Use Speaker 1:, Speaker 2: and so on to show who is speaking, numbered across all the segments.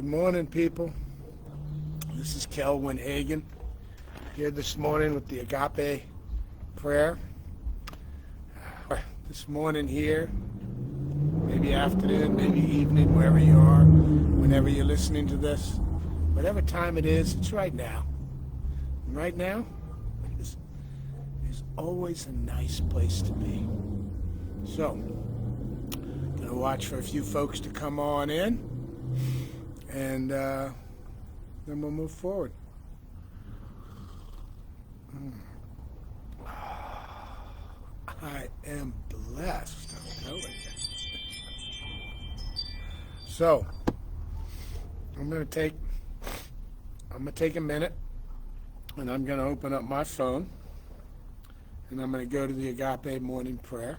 Speaker 1: Good morning, people. This is Kelvin Hagen here this morning with the Agape prayer. This morning here, maybe afternoon, maybe evening, wherever you are, whenever you're listening to this, whatever time it is, it's right now. And right now is always a nice place to be. So, going to watch for a few folks to come on in, and then we'll move forward. I am blessed, I'm telling you. So, I'm gonna take a minute, and I'm gonna open up my phone, and I'm gonna go to the Agape morning prayer,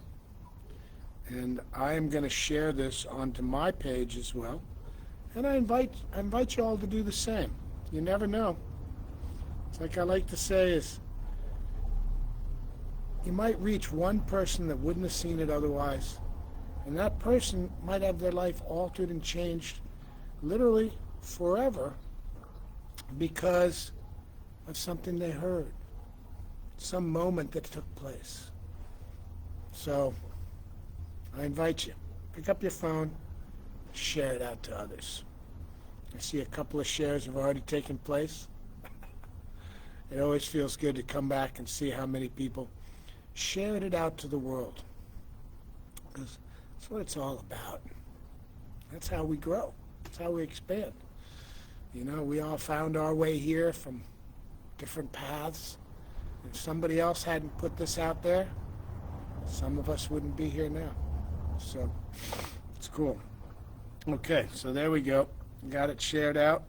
Speaker 1: and I am gonna share this onto my page as well, and I invite you all to do the same. You never know. It's like I like to say is, you might reach one person that wouldn't have seen it otherwise, and that person might have their life altered and changed literally forever because of something they heard, some moment that took place. So I invite you, pick up your phone, share it out to others. I see a couple of shares have already taken place. It always feels good to come back and see how many people shared it out to the world, because that's what it's all about. That's how we grow. That's how we expand. You know, we all found our way here from different paths. If somebody else hadn't put this out there, some of us wouldn't be here now. So it's cool. Okay, so there we go. Got it shared out.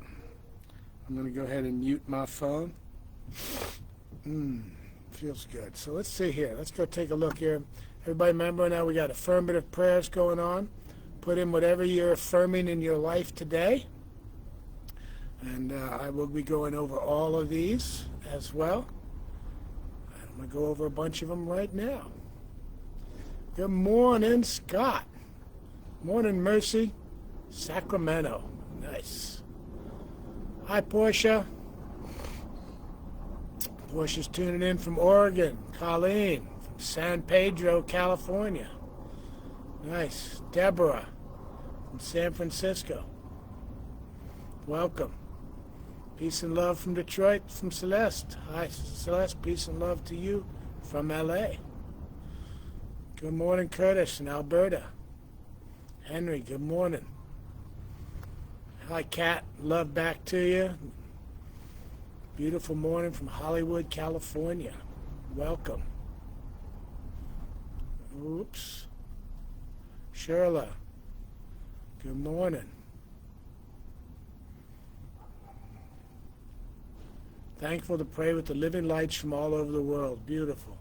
Speaker 1: I'm going to go ahead and mute my phone. Feels good. So let's see here. Let's go take a look here. Everybody remember now we got affirmative prayers going on. Put in whatever you're affirming in your life today. And I will be going over all of these as well. I'm going to go over a bunch of them right now. Good morning, Scott. Morning, Mercy. Sacramento. Nice. Hi, Portia. Portia's tuning in from Oregon. Colleen from San Pedro, California. Nice. Deborah from San Francisco. Welcome. Peace and love from Detroit, from Celeste. Hi, Celeste. Peace and love to you from LA. Good morning, Curtis in Alberta. Henry, good morning. Hi, Kat. Love back to you. Beautiful morning from Hollywood, California. Welcome. Oops. Shirla. Good morning. Thankful to pray with the living lights from all over the world. Beautiful.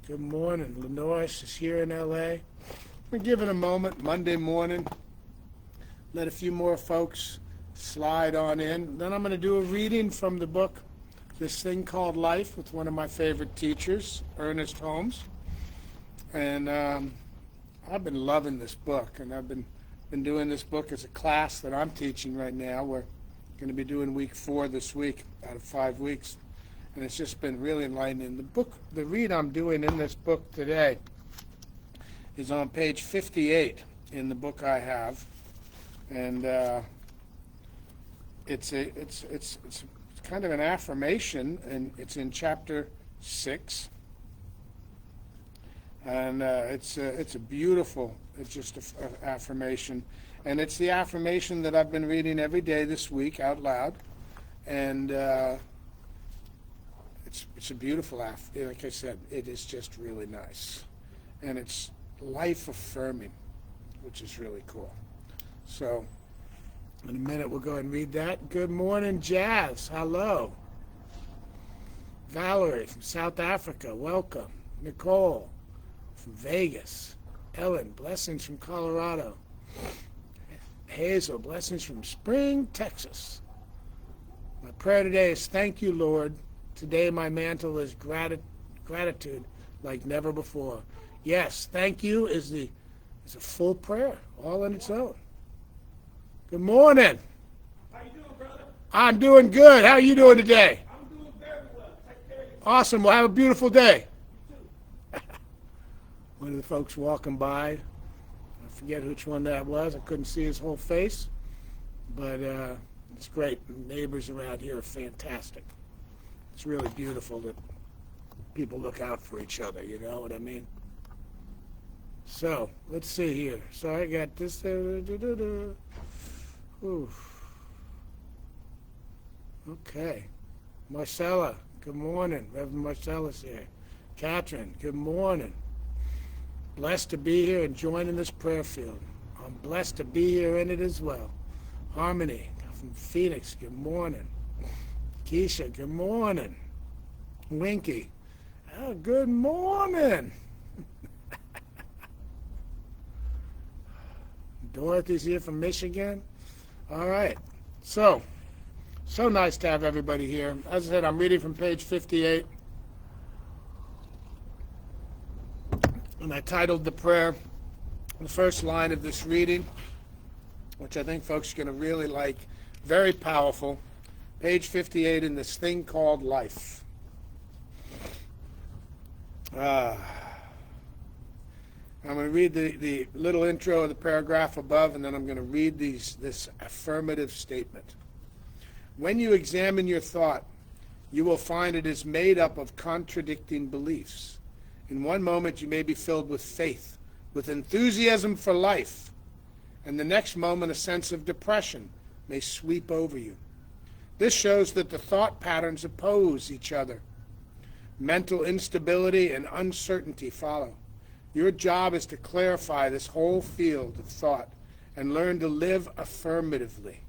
Speaker 1: Good morning. Lenore is here in LA. We're giving a moment, Monday morning. Let a few more folks slide on in. Then I'm going to do a reading from the book, This Thing Called Life, with one of my favorite teachers, Ernest Holmes. And I've been loving this book, and I've been doing this book as a class that I'm teaching right now. We're going to be doing week 4 this week out of 5 weeks, and it's just been really enlightening. The read I'm doing in this book today is on page 58 in the book I have. And it's kind of an affirmation, and it's in chapter 6, and it's a beautiful, it's just an affirmation, and it's the affirmation that I've been reading every day this week out loud, and it's a beautiful like I said, it is just really nice, and it's life affirming, which is really cool. So, in a minute, we'll go ahead and read that. Good morning, Jazz. Hello. Valerie from South Africa. Welcome. Nicole from Vegas. Ellen, blessings from Colorado. Hazel, blessings from Spring, Texas. My prayer today is, thank you, Lord. Today my mantle is gratitude like never before. Yes, thank you is It's a full prayer, all on its own. Good morning.
Speaker 2: How you doing, brother?
Speaker 1: I'm doing good. How are you doing today?
Speaker 2: I'm doing very well. Take care of yourself.
Speaker 1: Awesome. Well, have a beautiful day.
Speaker 2: You too.
Speaker 1: One of the folks walking by, I forget which one that was. I couldn't see his whole face, but it's great. The neighbors around here are fantastic. It's really beautiful that people look out for each other, you know what I mean? So, let's see here. So I got this. Okay. Marcella, good morning. Reverend Marcella's here. Catherine, good morning. Blessed to be here and join in this prayer field. I'm blessed to be here in it as well. Harmony from Phoenix, good morning. Keisha, good morning. Winky, oh, good morning. Dorothy's here from Michigan. All right. So nice to have everybody here. As I said, I'm reading from page 58. And I titled the prayer, the first line of this reading, which I think folks are going to really like. Very powerful. Page 58 in this thing called life. I'm going to read the little intro of the paragraph above, and then I'm going to read this affirmative statement. When you examine your thought, you will find it is made up of contradicting beliefs. In one moment, you may be filled with faith, with enthusiasm for life, and the next moment, a sense of depression may sweep over you. This shows that the thought patterns oppose each other. Mental instability and uncertainty follow. Your job is to clarify this whole field of thought and learn to live affirmatively.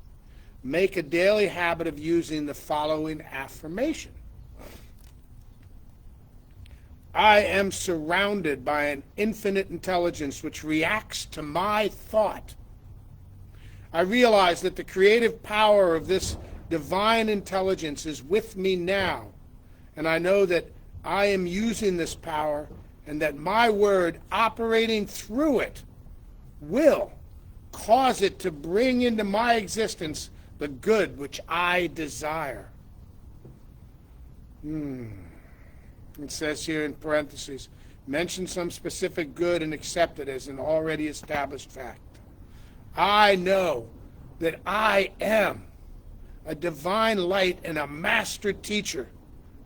Speaker 1: Make a daily habit of using the following affirmation. I am surrounded by an infinite intelligence which reacts to my thought. I realize that the creative power of this divine intelligence is with me now, and I know that I am using this power and that my word operating through it will cause it to bring into my existence the good which I desire. It says here in parentheses, mention some specific good and accept it as an already established fact. I know that I am a divine light and a master teacher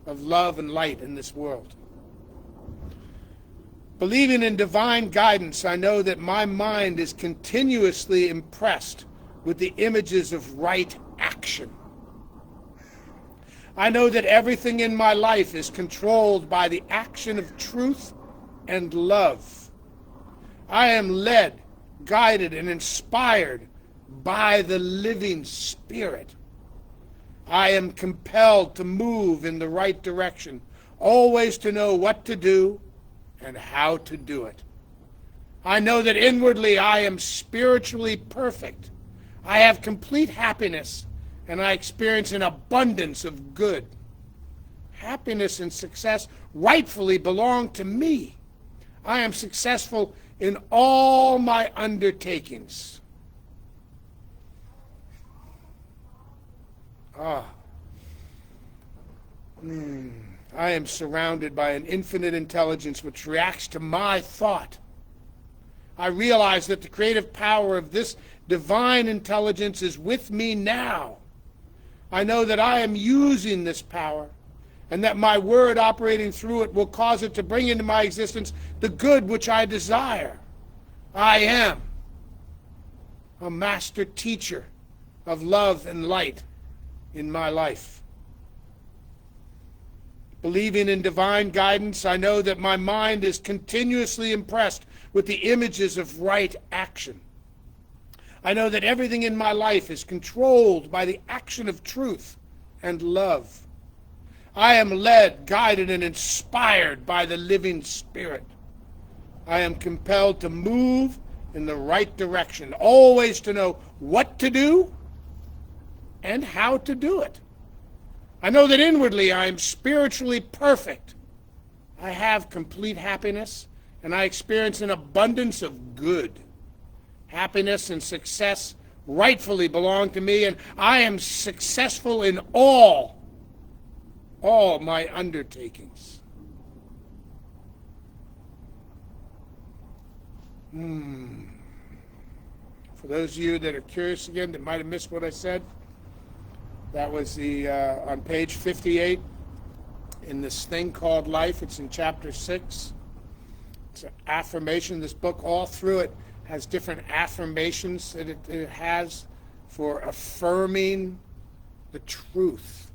Speaker 1: of love and light in this world. Believing in divine guidance, I know that my mind is continuously impressed with the images of right action. I know that everything in my life is controlled by the action of truth and love. I am led, guided, and inspired by the living Spirit. I am compelled to move in the right direction, always to know what to do and how to do it. I know that inwardly I am spiritually perfect. I have complete happiness, and I experience an abundance of good. Happiness and success rightfully belong to me. I am successful in all my undertakings. I am surrounded by an infinite intelligence which reacts to my thought. I realize that the creative power of this divine intelligence is with me now. I know that I am using this power, and that my word operating through it will cause it to bring into my existence the good which I desire. I am a master teacher of love and light in my life. Believing in divine guidance, I know that my mind is continuously impressed with the images of right action. I know that everything in my life is controlled by the action of truth and love. I am led, guided, and inspired by the living Spirit. I am compelled to move in the right direction, always to know what to do and how to do it. I know that inwardly I am spiritually perfect. I have complete happiness, and I experience an abundance of good. Happiness and success rightfully belong to me, and I am successful in all my undertakings. For those of you that are curious again, that might have missed what I said, that was the on page 58 in this thing called life. It's in chapter 6. It's an affirmation. This book, all through it, has different affirmations that it has for affirming the truth.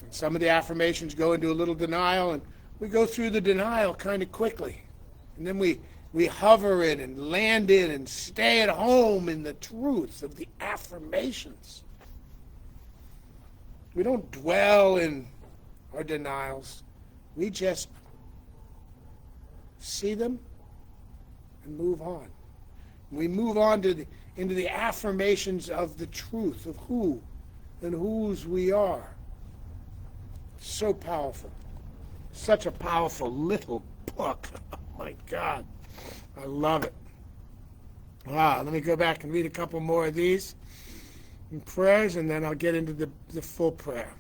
Speaker 1: And some of the affirmations go into a little denial, and we go through the denial kind of quickly. And then we hover in and land in and stay at home in the truth of the affirmations. We don't dwell in our denials. We just see them and move on. We move on into the affirmations of the truth of who and whose we are. So powerful. Such a powerful little book. Oh my God. I love it. Let me go back and read a couple more of these prayers, and then I'll get into the full prayer.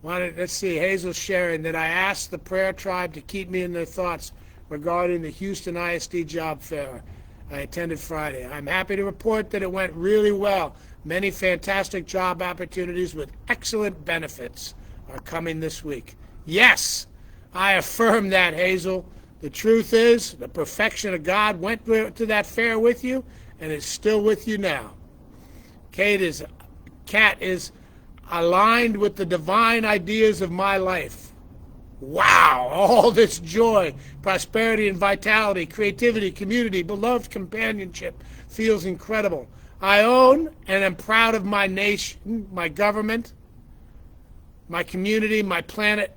Speaker 1: Let's see, Hazel sharing that I asked the prayer tribe to keep me in their thoughts regarding the Houston ISD job fair I attended Friday. I'm happy to report that it went really well. Many fantastic job opportunities with excellent benefits are coming this week. Yes, I affirm that, Hazel. The truth is, the perfection of God went to that fair with you and is still with you now. Kat is aligned with the divine ideas of my life. Wow, all this joy, prosperity and vitality, creativity, community, beloved companionship feels incredible. I own and am proud of my nation, my government, my community, my planet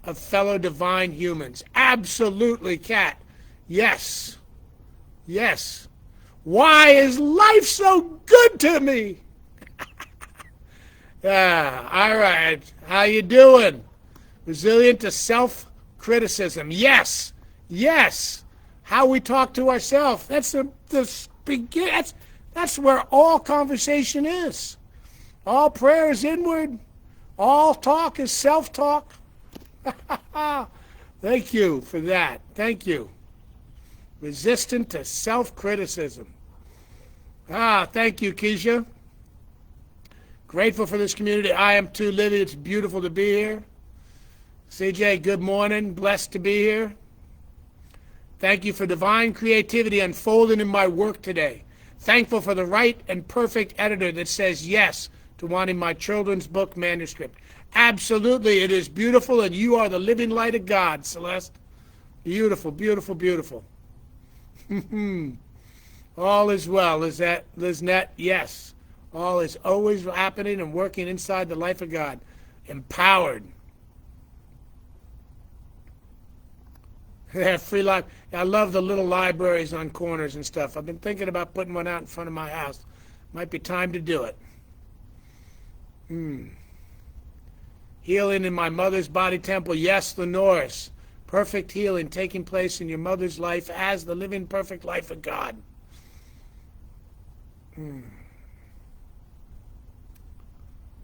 Speaker 1: of fellow divine humans. Absolutely, Kat. Yes. Yes. Why is life so good to me? Yeah, all right. How you doing? Resilient to self-criticism. Yes. Yes. How we talk to ourselves. That's that's where all conversation is. All prayer is inward. All talk is self-talk. Thank you for that. Thank you. Resistant to self-criticism. Thank you, Keisha. Grateful for this community. I am too, Livy. It's beautiful to be here. CJ, good morning. Blessed to be here. Thank you for divine creativity unfolding in my work today. Thankful for the right and perfect editor that says yes to wanting my children's book manuscript. Absolutely, it is beautiful, and you are the living light of God, Celeste. Beautiful, beautiful, beautiful. All is well, Liznette. Yes. All is always happening and working inside the life of God. Empowered. Free life. I love the little libraries on corners and stuff. I've been thinking about putting one out in front of my house. Might be time to do it. Healing in my mother's body temple. Yes, Norris. Perfect healing taking place in your mother's life as the living perfect life of God.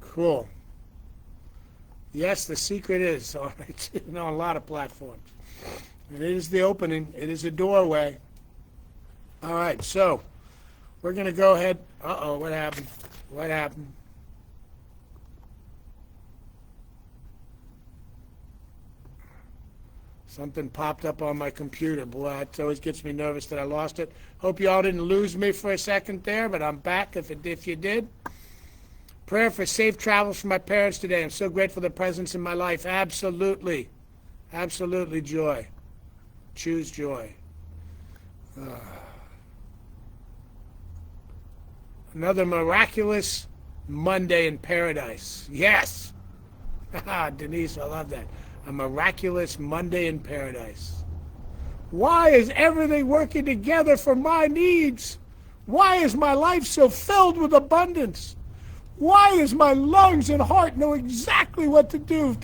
Speaker 1: Cool. Yes, the secret is, all right, on a lot of platforms. And it is the opening. It is a doorway. All right, so we're going to go ahead. Uh-oh, what happened? What happened? Something popped up on my computer. Boy, it always gets me nervous that I lost it. Hope you all didn't lose me for a second there, but I'm back if you did. Prayer for safe travels for my parents today. I'm so grateful for their presence in my life. Absolutely. Absolutely joy. Choose joy. Another miraculous Monday in paradise. Yes. Denise, I love that. A miraculous Monday in paradise. Why is everything working together for my needs? Why is my life so filled with abundance? Why is my lungs and heart know exactly what to do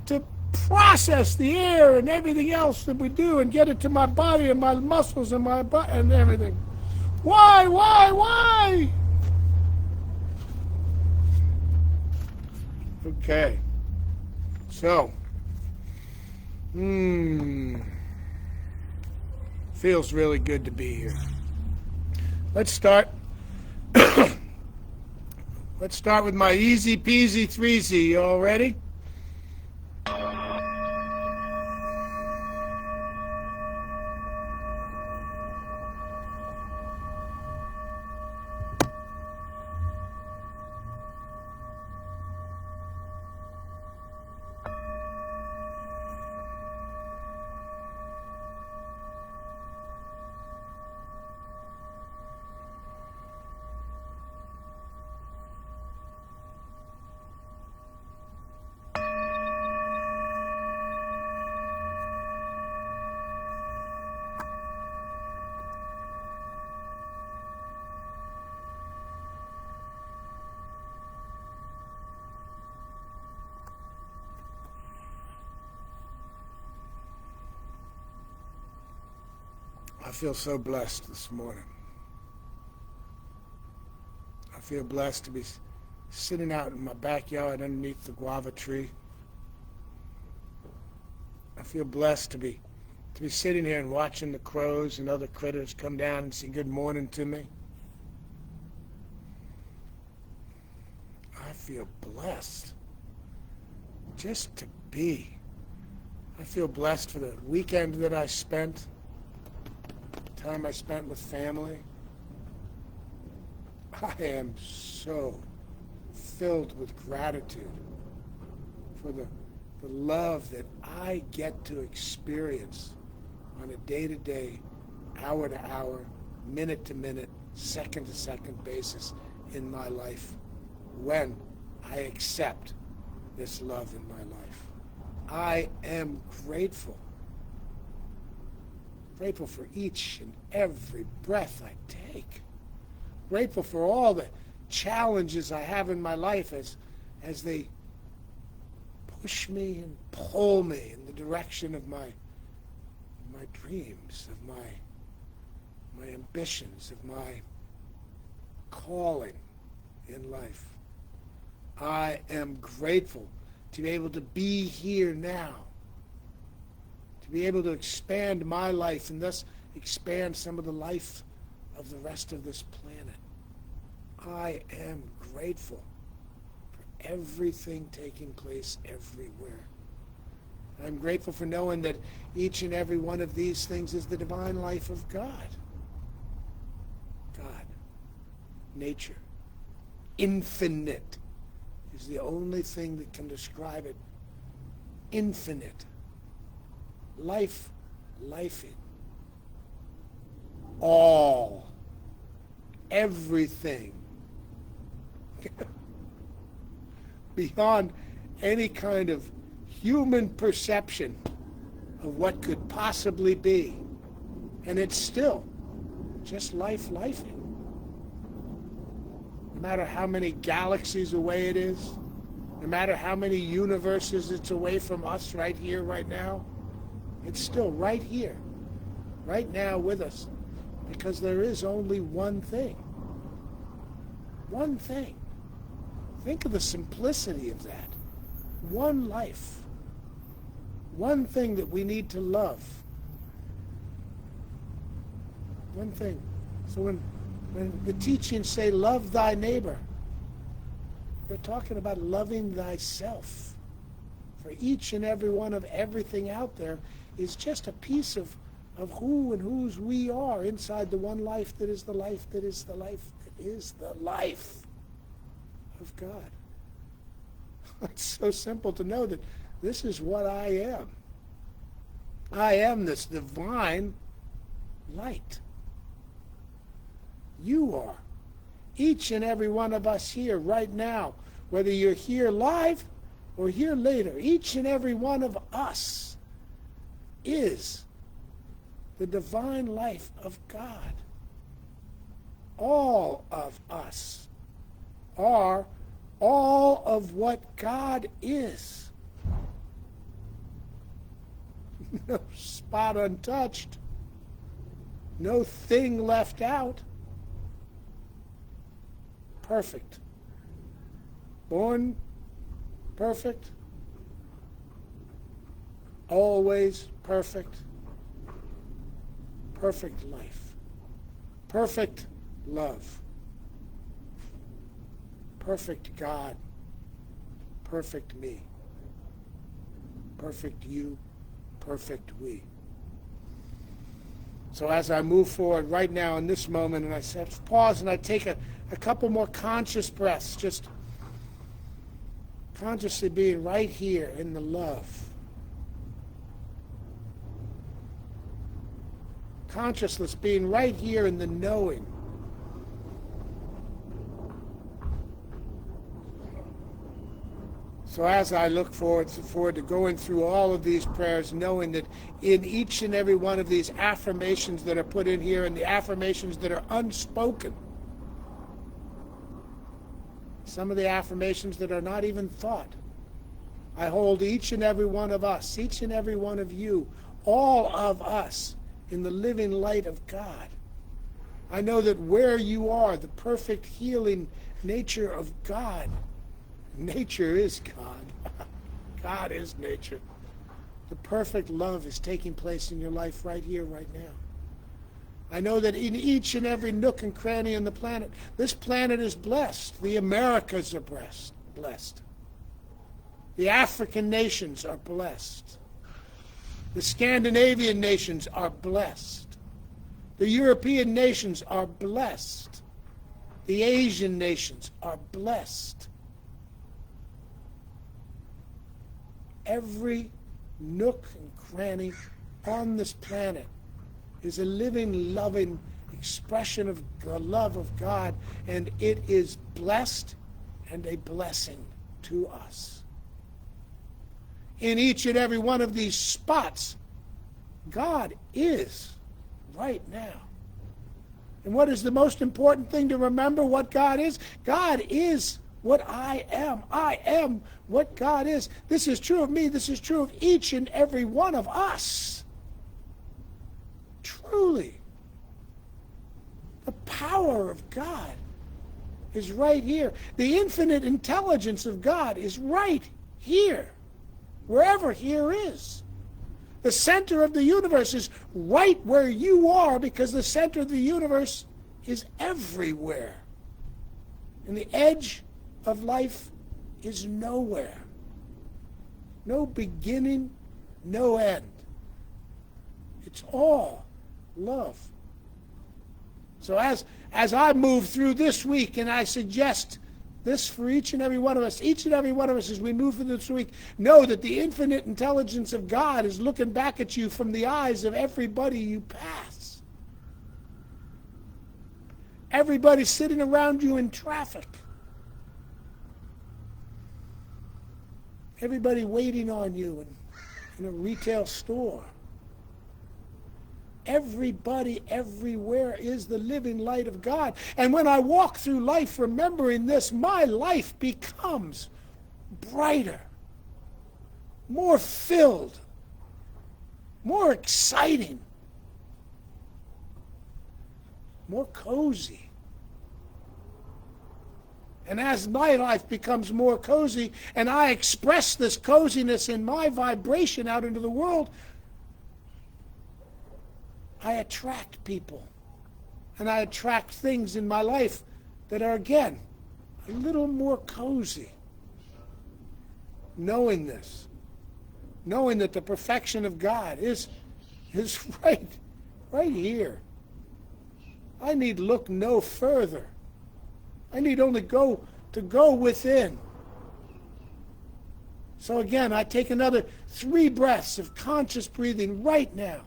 Speaker 1: to process the air and everything else that we do and get it to my body and my muscles and my butt and everything. Why? Okay. So, feels really good to be here. Let's start. Let's start with my easy peasy threesy. You all ready? I feel so blessed this morning. I feel blessed to be sitting out in my backyard underneath the guava tree. I feel blessed to be sitting here and watching the crows and other critters come down and say good morning to me. I feel blessed just to be. I feel blessed for the weekend that I spent, time I spent with family. I am so filled with gratitude for the love that I get to experience on a day-to-day, hour-to-hour, minute-to-minute, second-to-second basis in my life when I accept this love in my life. I am grateful. Grateful for each and every breath I take. Grateful for all the challenges I have in my life as they push me and pull me in the direction of my dreams, of my ambitions, of my calling in life. I am grateful to be able to be here now, to be able to expand my life and thus expand some of the life of the rest of this planet. I am grateful for everything taking place everywhere. I'm grateful for knowing that each and every one of these things is the divine life of God. God, nature, infinite is the only thing that can describe it. Infinite. Life, lifing. All. Everything. Beyond any kind of human perception of what could possibly be. And it's still just life lifing. No matter how many galaxies away it is, no matter how many universes it's away from us right here, right now, it's still right here, right now with us, because there is only one thing. One thing. Think of the simplicity of that. One life. One thing that we need to love. One thing. So when the teachings say, love thy neighbor, they're talking about loving thyself. For each and every one of everything out there is just a piece of who and whose we are inside the one life that is the life that is the life that is the life of God. It's so simple to know that this is what I am. I am this divine light. You are. Each and every one of us here right now, whether you're here live or here later, each and every one of us is the divine life of God. All of us are all of what God is. no spot untouched, no thing left out. Perfect. Born perfect. Always perfect. Perfect life. Perfect love. Perfect God. Perfect me. Perfect you. Perfect we. So as I move forward right now in this moment, and I pause and I take a couple more conscious breaths, just consciously being right here in the love. Consciousness being right here in the knowing. So as I look forward to going through all of these prayers, knowing that in each and every one of these affirmations that are put in here and the affirmations that are unspoken, some of the affirmations that are not even thought, I hold each and every one of us, each and every one of you, all of us in the living light of God. I know that where you are, the perfect healing nature of God. Nature is God. God is nature. The perfect love is taking place in your life right here, right now. I know that in each and every nook and cranny on the planet, this planet is blessed. The Americas are blessed. The African nations are blessed. The Scandinavian nations are blessed. The European nations are blessed. The Asian nations are blessed. Every nook and cranny on this planet is a living, loving expression of the love of God, and it is blessed and a blessing to us. In each and every one of these spots, God is right now. And what is the most important thing to remember what God is? God is what I am. I am what God is. This is true of me. This is true of each and every one of us. Truly. The power of God is right here. The infinite intelligence of God is right here. Wherever here is. The center of the universe is right where you are, because the center of the universe is everywhere. And the edge of life is nowhere. No beginning, no end. It's all love. So as I move through this week, and I suggest this for each and every one of us as we move through this week, know that the infinite intelligence of God is looking back at you from the eyes of everybody you pass. Everybody sitting around you in traffic. Everybody waiting on you in a retail store. Everybody, everywhere is the living light of God. And when I walk through life remembering this, my life becomes brighter, more filled, more exciting, more cozy. And as my life becomes more cozy, and I express this coziness in my vibration out into the world, I attract people. And I attract things in my life that are, again, a little more cozy. Knowing this. Knowing that the perfection of God is right here. I need look no further. I need only go within. So again, I take another 3 breaths of conscious breathing right now.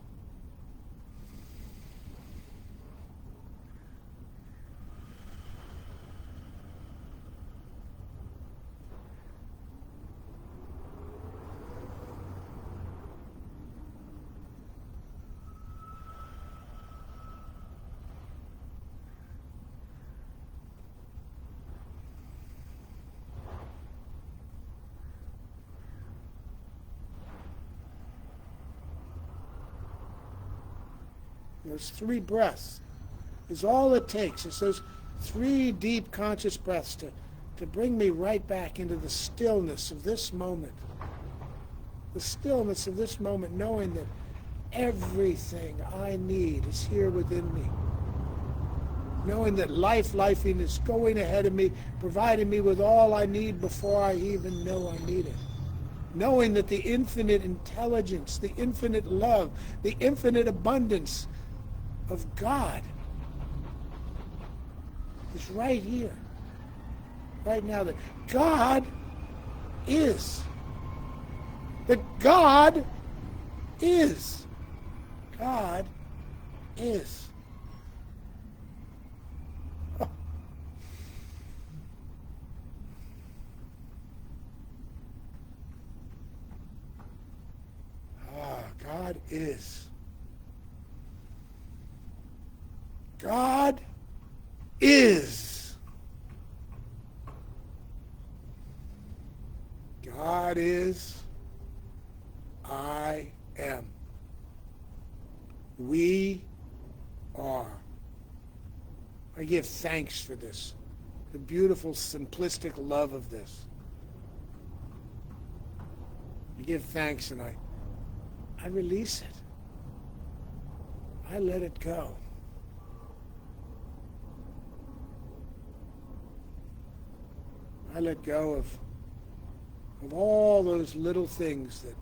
Speaker 1: Those 3 breaths is all it takes. It's those 3 deep conscious breaths to bring me right back into the stillness of this moment. The stillness of this moment, knowing that everything I need is here within me. Knowing that lifing is going ahead of me, providing me with all I need before I even know I need it. Knowing that the infinite intelligence, the infinite love, the infinite abundance of God is right here, right now. That God is. That God is. God is. God is. God is. God is. I am. We are. I give thanks for this, the beautiful, simplistic love of this. I give thanks and I release it. I let it go. I let go of all those little things that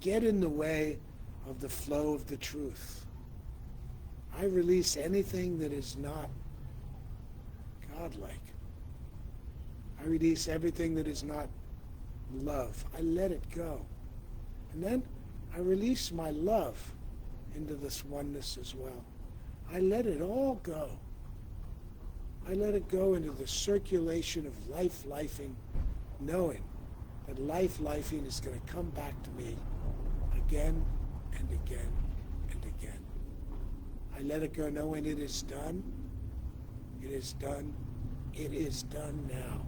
Speaker 1: get in the way of the flow of the truth. I release anything that is not godlike. I release everything that is not love. I let it go. And then I release my love into this oneness as well. I let it all go. I let it go into the circulation of lifing, knowing that lifing is going to come back to me again and again and again. I let it go knowing it is done. It is done. It is done now.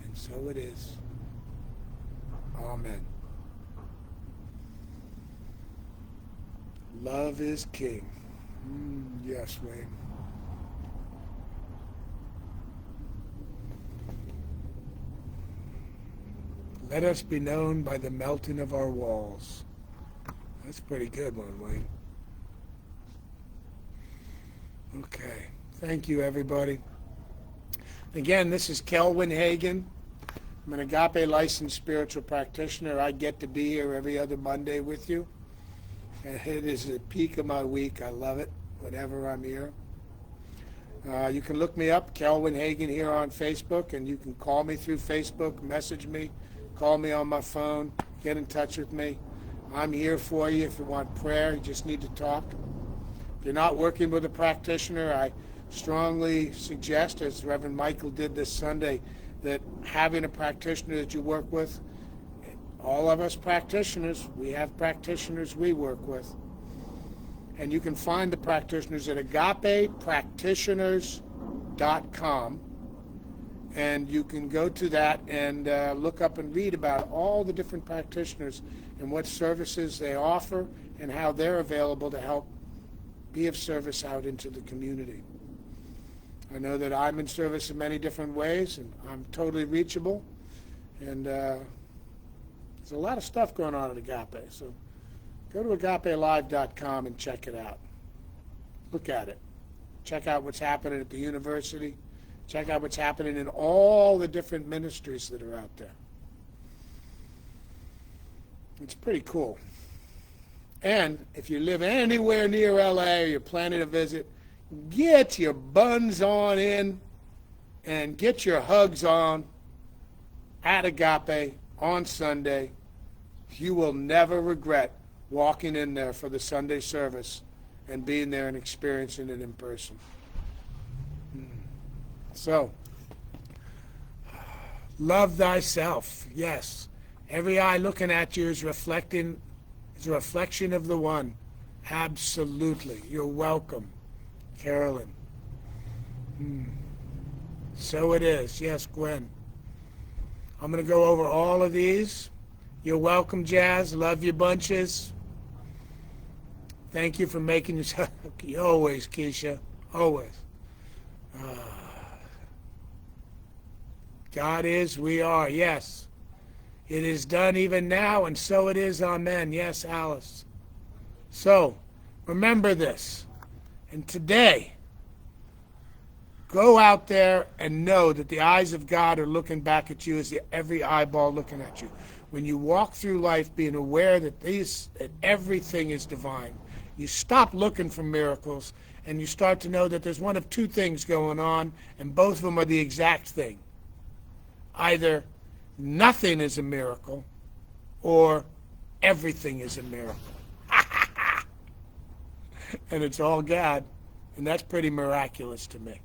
Speaker 1: And so it is. Amen. Love is king. Yes, Wayne. Let us be known by the melting of our walls. That's a pretty good one, Wayne. Okay. Thank you, everybody. Again, this is Kelvin Hagen. I'm an Agape licensed spiritual practitioner. I get to be here every other Monday with you. And it is the peak of my week. I love it whenever I'm here. You can look me up, Kelvin Hagen, here on Facebook, and you can call me through Facebook, message me, call me on my phone, get in touch with me. I'm here for you if you want prayer. You just need to talk. If you're not working with a practitioner, I strongly suggest, as Reverend Michael did this Sunday, that having a practitioner that you work with, all of us practitioners, we have practitioners we work with. And you can find the practitioners at agapepractitioners.com. And you can go to that and look up and read about all the different practitioners and what services they offer and how they're available to help be of service out into the community. I know that I'm in service in many different ways, and I'm totally reachable. And there's a lot of stuff going on at Agape. So go to agapelive.com and check it out. Look at it. Check out what's happening at the university. Check out what's happening in all the different ministries that are out there. It's pretty cool. And if you live anywhere near LA or you're planning a visit, get your buns on in and get your hugs on at Agape on Sunday. You will never regret walking in there for the Sunday service and being there and experiencing it in person. So, love thyself. Yes. Every eye looking at you is a reflection of the one. Absolutely. You're welcome, Carolyn. So it is. Yes, Gwen. I'm going to go over all of these. You're welcome, Jazz. Love you bunches. Thank you for making yourself. Always, Keisha. Always. God is, we are. Yes. It is done even now, and so it is. Amen. Yes, Alice. So, remember this. And today, go out there and know that the eyes of God are looking back at you as every eyeball looking at you. When you walk through life being aware that everything is divine, you stop looking for miracles and you start to know that there's one of two things going on, and both of them are the exact thing. Either nothing is a miracle or everything is a miracle. And it's all God, and that's pretty miraculous to me.